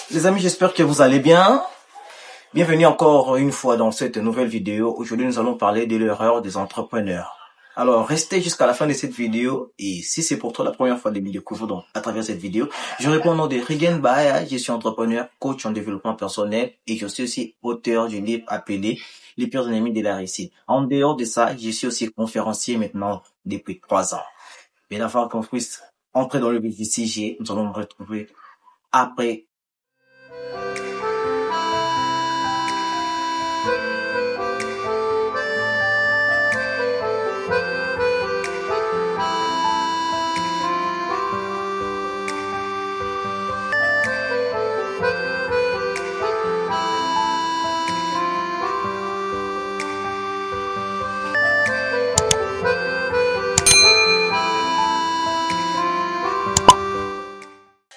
Les amis, j'espère que vous allez bien. Bienvenue encore une fois dans cette nouvelle vidéo. Aujourd'hui, nous allons parler de l'erreur des entrepreneurs. Alors, restez jusqu'à la fin de cette vidéo et si c'est pour toi la première fois de me découvrir à travers cette vidéo, je réponds au nom de Rigen Bahaya. Je suis entrepreneur, coach en développement personnel et je suis aussi auteur du livre appelé Les pires ennemis de la réussite. En dehors de ça, je suis aussi conférencier maintenant depuis 3 ans. Mais avant qu'on puisse entrer dans le vif du sujet, nous allons nous retrouver après.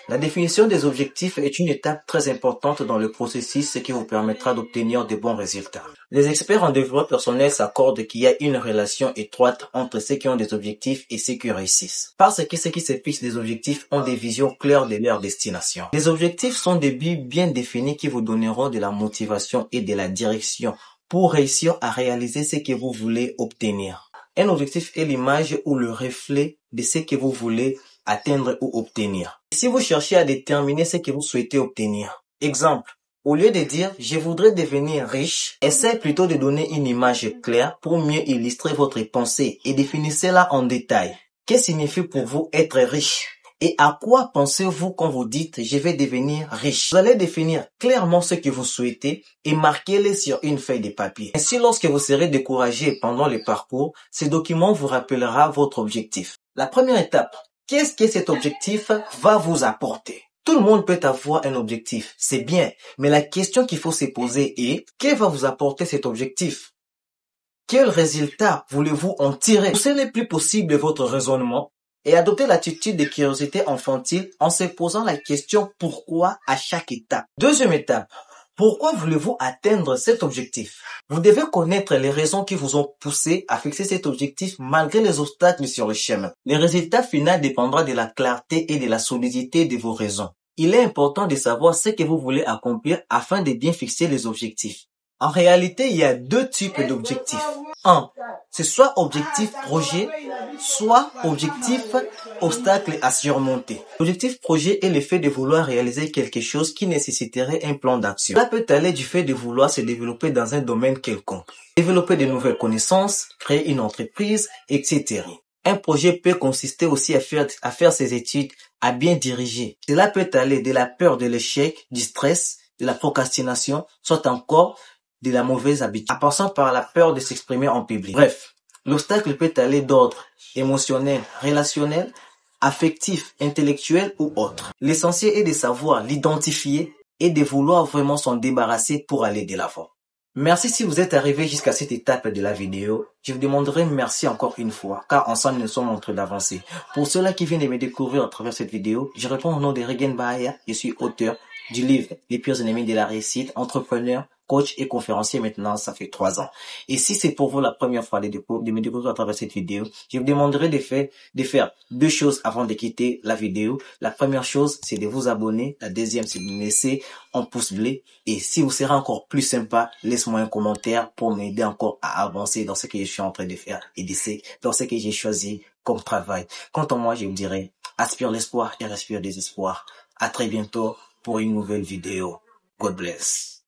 La définition des objectifs est une étape très importante dans le processus qui vous permettra d'obtenir de bons résultats. Les experts en développement personnel s'accordent qu'il y a une relation étroite entre ceux qui ont des objectifs et ceux qui réussissent. Parce que ceux qui se fixent des objectifs ont des visions claires de leur destination. Les objectifs sont des buts bien définis qui vous donneront de la motivation et de la direction pour réussir à réaliser ce que vous voulez obtenir. Un objectif est l'image ou le reflet de ce que vous voulez atteindre ou obtenir. Si vous cherchez à déterminer ce que vous souhaitez obtenir, exemple, au lieu de dire « je voudrais devenir riche », essayez plutôt de donner une image claire pour mieux illustrer votre pensée et définissez-la en détail. Que signifie pour vous être riche? Et à quoi pensez-vous quand vous dites « je vais devenir riche ». Vous allez définir clairement ce que vous souhaitez et marquez-le sur une feuille de papier. Ainsi, lorsque vous serez découragé pendant le parcours, ce document vous rappellera votre objectif. La première étape, qu'est-ce que cet objectif va vous apporter? Tout le monde peut avoir un objectif, c'est bien, mais la question qu'il faut se poser est, que va vous apporter cet objectif? Quel résultat voulez-vous en tirer? Poussez le plus possible votre raisonnement et adoptez l'attitude de curiosité infantile en se posant la question pourquoi à chaque étape. Deuxième étape, pourquoi voulez-vous atteindre cet objectif? Vous devez connaître les raisons qui vous ont poussé à fixer cet objectif malgré les obstacles sur le chemin. Le résultat final dépendra de la clarté et de la solidité de vos raisons. Il est important de savoir ce que vous voulez accomplir afin de bien fixer les objectifs. En réalité, il y a deux types d'objectifs. Un, c'est soit objectif projet, soit objectif obstacle à surmonter. L'objectif projet est le fait de vouloir réaliser quelque chose qui nécessiterait un plan d'action. Cela peut aller du fait de vouloir se développer dans un domaine quelconque, développer de nouvelles connaissances, créer une entreprise, etc. Un projet peut consister aussi à faire ses études, à bien diriger. Cela peut aller de la peur de l'échec, du stress, de la procrastination, soit encore de la mauvaise habitude, en passant par la peur de s'exprimer en public. Bref, l'obstacle peut aller d'ordre émotionnel, relationnel, affectif, intellectuel ou autre. L'essentiel est de savoir l'identifier et de vouloir vraiment s'en débarrasser pour aller de l'avant. Merci si vous êtes arrivé jusqu'à cette étape de la vidéo. Je vous demanderai merci encore une fois, car ensemble nous sommes en train d'avancer. Pour ceux-là qui viennent de me découvrir à travers cette vidéo, je réponds au nom de Rigen Bahaya. Je suis auteur du livre Les pires ennemis de la réussite, entrepreneur, coach et conférencier maintenant, ça fait 3 ans. Et si c'est pour vous la première fois de me découvrir à travers cette vidéo, je vous demanderai de faire 2 choses avant de quitter la vidéo. La première chose, c'est de vous abonner. La deuxième, c'est de me laisser un pouce bleu. Et si vous serez encore plus sympa, laisse-moi un commentaire pour m'aider encore à avancer dans ce que je suis en train de faire et dans ce que j'ai choisi comme travail. Quant à moi, je vous dirais, aspire l'espoir et respire le désespoir. À très bientôt pour une nouvelle vidéo. God bless.